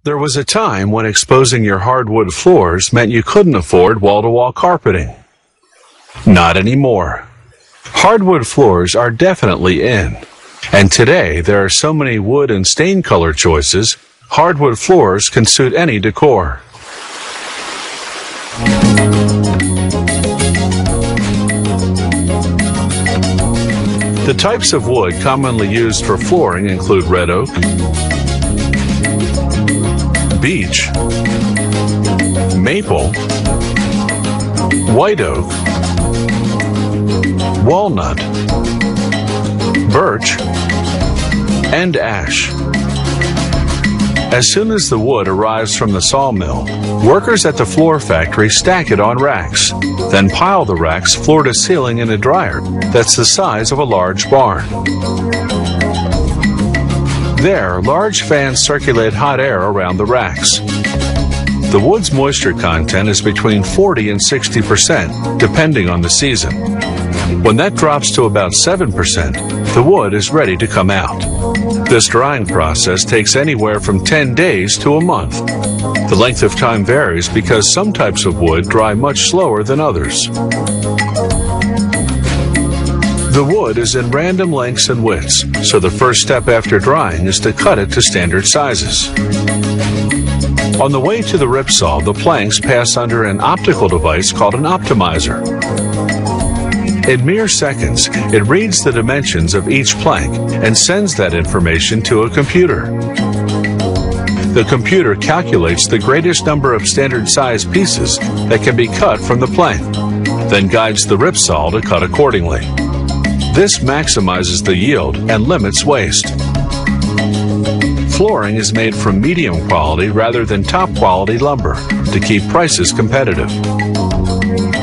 There was a time when exposing your hardwood floors meant you couldn't afford wall-to-wall carpeting. Not anymore. Hardwood floors are definitely in. And today, there are so many wood and stain color choices, hardwood floors can suit any decor. The types of wood commonly used for flooring include red oak, beech, maple, white oak, walnut, birch, and ash. As soon as the wood arrives from the sawmill, workers at the floor factory stack it on racks, then pile the racks floor to ceiling in a dryer that's the size of a large barn. There, large fans circulate hot air around the racks. The wood's moisture content is between 40 and 60%, depending on the season. When that drops to about 7%, the wood is ready to come out. This drying process takes anywhere from 10 days to a month. The length of time varies because some types of wood dry much slower than others. The wood is in random lengths and widths, so the first step after drying is to cut it to standard sizes. On the way to the ripsaw, the planks pass under an optical device called an optimizer. In mere seconds, it reads the dimensions of each plank and sends that information to a computer. The computer calculates the greatest number of standard size pieces that can be cut from the plank, then guides the ripsaw to cut accordingly. This maximizes the yield and limits waste. Flooring is made from medium quality rather than top quality lumber to keep prices competitive.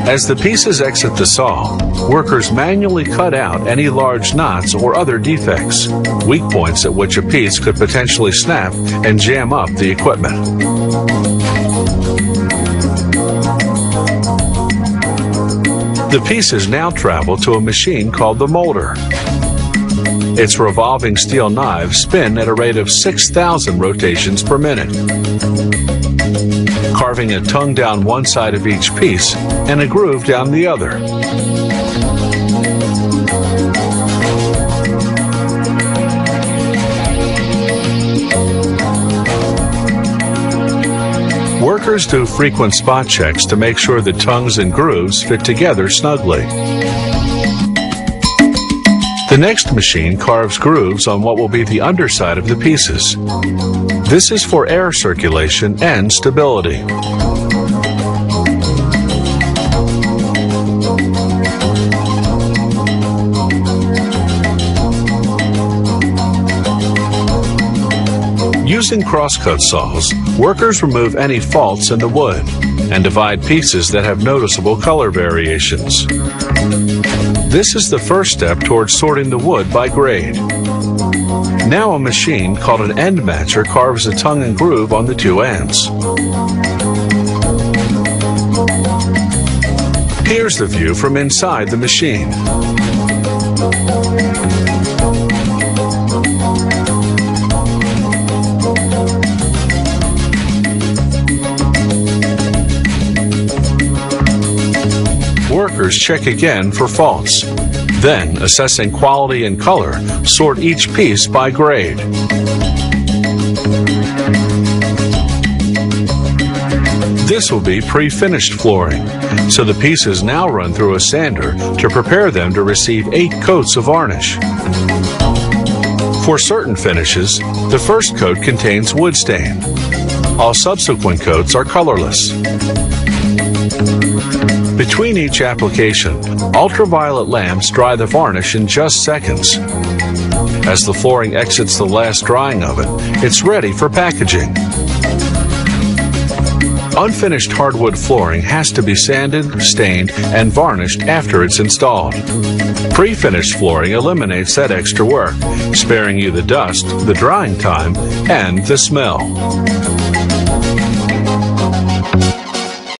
As the pieces exit the saw, workers manually cut out any large knots or other defects, weak points at which a piece could potentially snap and jam up the equipment. The pieces now travel to a machine called the molder. Its revolving steel knives spin at a rate of 6,000 rotations per minute, carving a tongue down one side of each piece and a groove down the other. Workers do frequent spot checks to make sure the tongues and grooves fit together snugly. The next machine carves grooves on what will be the underside of the pieces. This is for air circulation and stability. Using crosscut saws, workers remove any faults in the wood and divide pieces that have noticeable color variations. This is the first step towards sorting the wood by grade. Now a machine called an end matcher carves a tongue and groove on the two ends. Here's the view from inside the machine. Workers check again for faults. Then, assessing quality and color, sort each piece by grade. This will be pre-finished flooring, so the pieces now run through a sander to prepare them to receive 8 coats of varnish. For certain finishes, the first coat contains wood stain. All subsequent coats are colorless. Between each application, ultraviolet lamps dry the varnish in just seconds. As the flooring exits the last drying of it, it's ready for packaging. Unfinished hardwood flooring has to be sanded, stained, and varnished after it's installed. Pre-finished flooring eliminates that extra work, sparing you the dust, the drying time, and the smell.